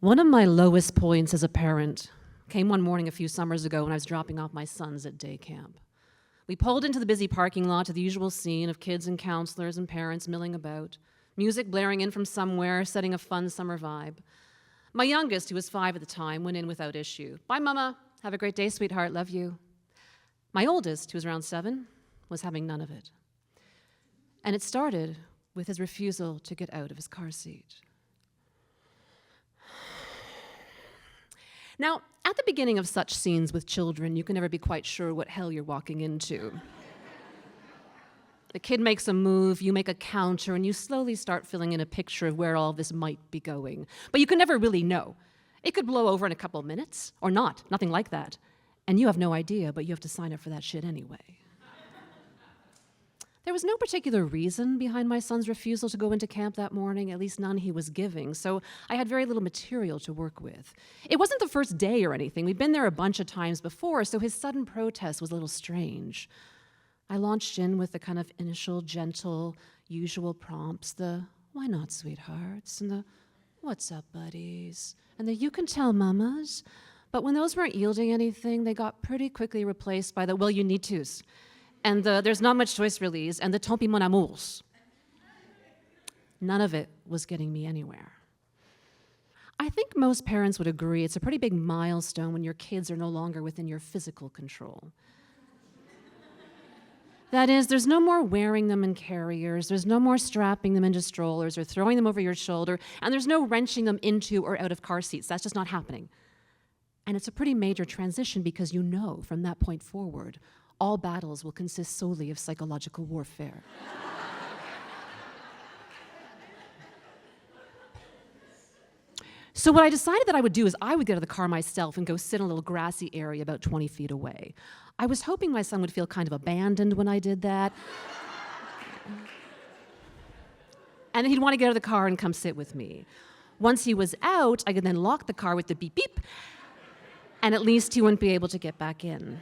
One of my lowest points as a parent came one morning a few summers ago when I was dropping off my sons at day camp. We pulled into the busy parking lot to the usual scene of kids and counselors and parents milling about, music blaring in from somewhere, setting a fun summer vibe. My youngest, who was 5 at the time, went in without issue. "Bye, Mama. Have a great day, sweetheart. Love you." My oldest, who was around 7, was having none of it. And it started with his refusal to get out of his car seat. Now, at the beginning of such scenes with children, you can never be quite sure what hell you're walking into. The kid makes a move, you make a counter, and you slowly start filling in a picture of where all this might be going. But you can never really know. It could blow over in a couple of minutes, or not, nothing like that. And you have no idea, but you have to sign up for that shit anyway. There was no particular reason behind my son's refusal to go into camp that morning, at least none he was giving, so I had very little material to work with. It wasn't the first day or anything. We'd been there a bunch of times before, so his sudden protest was a little strange. I launched in with the kind of initial, gentle, usual prompts, the "why not, sweethearts?" and the "what's up, buddies?" and the "you can tell, mamas." But when those weren't yielding anything, they got pretty quickly replaced by the "well, you need to's," and the "there's not much choice release," and the "tant pis mon amours." None of it was getting me anywhere. I think most parents would agree it's a pretty big milestone when your kids are no longer within your physical control. That is, there's no more wearing them in carriers, there's no more strapping them into strollers or throwing them over your shoulder, and there's no wrenching them into or out of car seats. That's just not happening. And it's a pretty major transition because you know from that point forward, all battles will consist solely of psychological warfare. So what I decided that I would do is I would get out of the car myself and go sit in a little grassy area about 20 feet away. I was hoping my son would feel kind of abandoned when I did that. And then he'd want to get out of the car and come sit with me. Once he was out, I could then lock the car with the beep beep, and at least he wouldn't be able to get back in.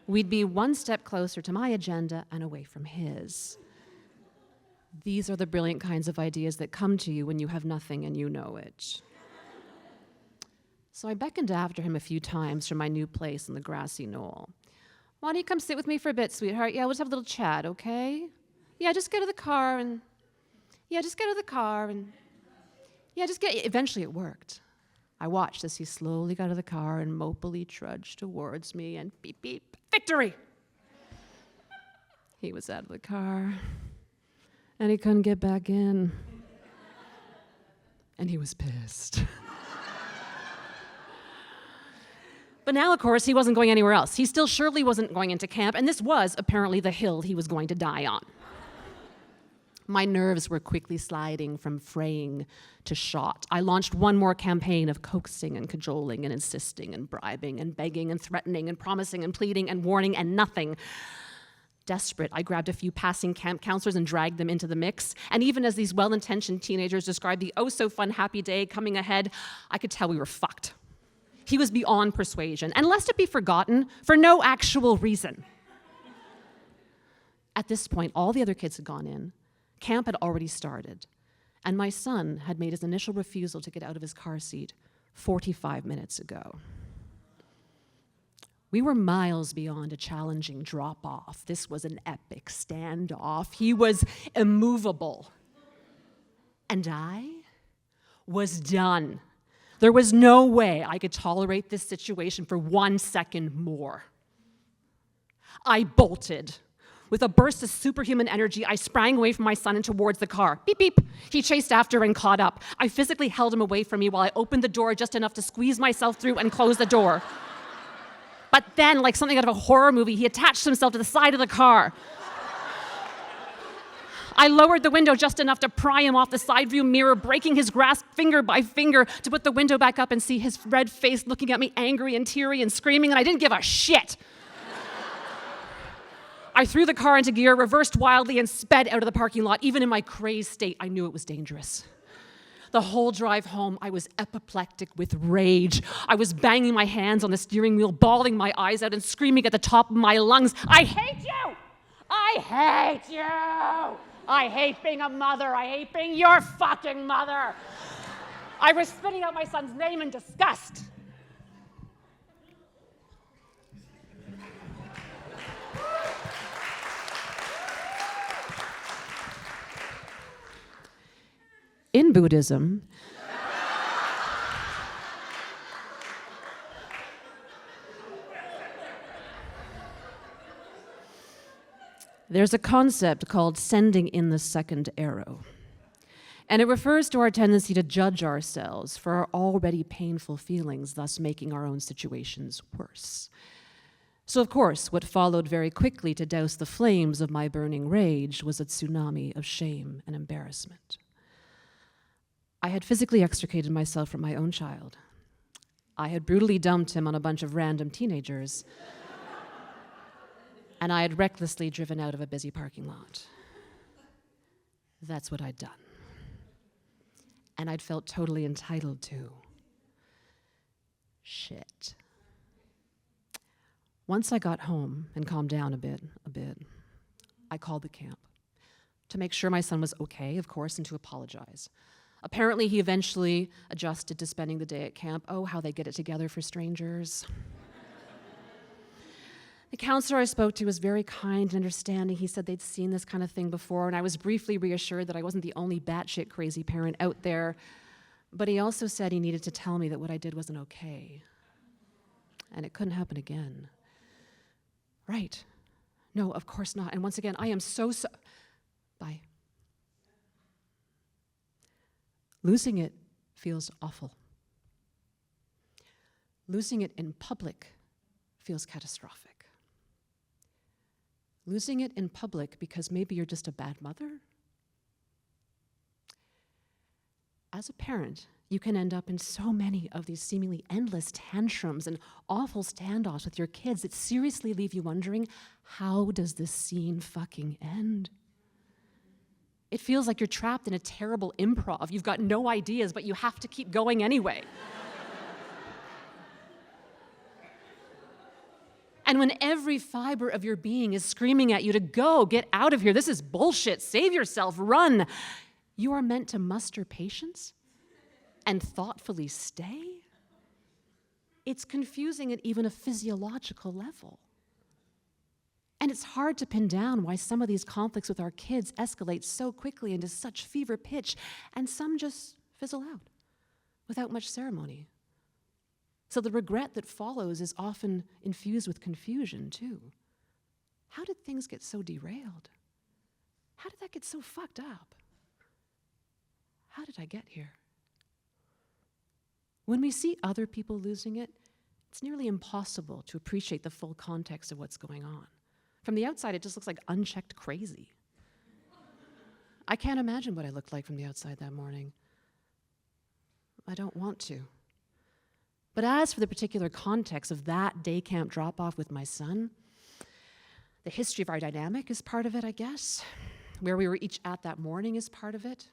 We'd be one step closer to my agenda and away from his. These are the brilliant kinds of ideas that come to you when you have nothing and you know it. So I beckoned after him a few times from my new place on the grassy knoll. "Why don't you come sit with me for a bit, sweetheart? Yeah, we'll just have a little chat, okay? Yeah, just get out of the car and... Yeah, just get out of the car and... Yeah, just get..." Eventually it worked. I watched as he slowly got out of the car and mopily trudged towards me and beep, beep, victory! He was out of the car. And he couldn't get back in. And he was pissed. But now, of course, he wasn't going anywhere else. He still surely wasn't going into camp, and this was apparently the hill he was going to die on. My nerves were quickly sliding from fraying to shot. I launched one more campaign of coaxing and cajoling and insisting and bribing and begging and threatening and promising and pleading and warning and nothing. Desperate, I grabbed a few passing camp counselors and dragged them into the mix. And even as these well-intentioned teenagers described the oh-so-fun happy day coming ahead, I could tell we were fucked. He was beyond persuasion, and lest it be forgotten, for no actual reason. At this point, all the other kids had gone in. Camp had already started, and my son had made his initial refusal to get out of his car seat 45 minutes ago. We were miles beyond a challenging drop-off. This was an epic standoff. He was immovable. And I was done. There was no way I could tolerate this situation for 1 second more. I bolted. With a burst of superhuman energy, I sprang away from my son and towards the car. Beep, beep. He chased after and caught up. I physically held him away from me while I opened the door just enough to squeeze myself through and close the door. But then, like something out of a horror movie, he attached himself to the side of the car. I lowered the window just enough to pry him off the side view mirror, breaking his grasp finger by finger to put the window back up and see his red face looking at me angry and teary and screaming, and I didn't give a shit. I threw the car into gear, reversed wildly, and sped out of the parking lot. Even in my crazed state, I knew it was dangerous. The whole drive home, I was apoplectic with rage. I was banging my hands on the steering wheel, bawling my eyes out and screaming at the top of my lungs, "I hate you! I hate you! I hate being a mother. I hate being your fucking mother. I was spitting out my son's name in disgust. In Buddhism, there's a concept called sending in the second arrow. And it refers to our tendency to judge ourselves for our already painful feelings, thus making our own situations worse. So, of course, what followed very quickly to douse the flames of my burning rage was a tsunami of shame and embarrassment. I had physically extricated myself from my own child. I had brutally dumped him on a bunch of random teenagers. And I had recklessly driven out of a busy parking lot. That's what I'd done. And I'd felt totally entitled to. Shit. Once I got home and calmed down a bit, I called the camp to make sure my son was okay, of course, and to apologize. Apparently, he eventually adjusted to spending the day at camp. Oh, how they get it together for strangers. The counselor I spoke to was very kind and understanding. He said they'd seen this kind of thing before, and I was briefly reassured that I wasn't the only batshit crazy parent out there. But he also said he needed to tell me that what I did wasn't okay. And it couldn't happen again. Right. No, of course not. And once again, I am so. Bye. Losing it feels awful. Losing it in public feels catastrophic. Losing it in public because maybe you're just a bad mother? As a parent, you can end up in so many of these seemingly endless tantrums and awful standoffs with your kids that seriously leave you wondering, how does this scene fucking end? It feels like you're trapped in a terrible improv. You've got no ideas, but you have to keep going anyway. And when every fiber of your being is screaming at you to go, get out of here, this is bullshit, save yourself, run, you are meant to muster patience and thoughtfully stay? It's confusing at even a physiological level. And it's hard to pin down why some of these conflicts with our kids escalate so quickly into such fever pitch, and some just fizzle out without much ceremony. So the regret that follows is often infused with confusion, too. How did things get so derailed? How did that get so fucked up? How did I get here? When we see other people losing it, it's nearly impossible to appreciate the full context of what's going on. From the outside, it just looks like unchecked crazy. I can't imagine what I looked like from the outside that morning. I don't want to. But as for the particular context of that day camp drop-off with my son, the history of our dynamic is part of it, I guess. Where we were each at that morning is part of it.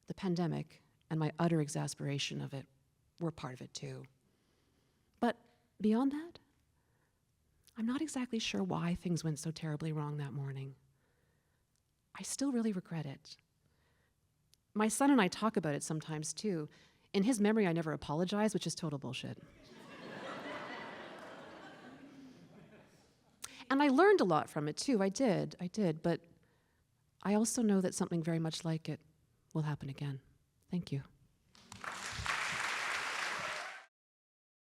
The pandemic and my utter exasperation of it were part of it too. But beyond that, I'm not exactly sure why things went so terribly wrong that morning. I still really regret it. My son and I talk about it sometimes too. In his memory, I never apologized, which is total bullshit. And I learned a lot from it too, I did, but I also know that something very much like it will happen again. Thank you.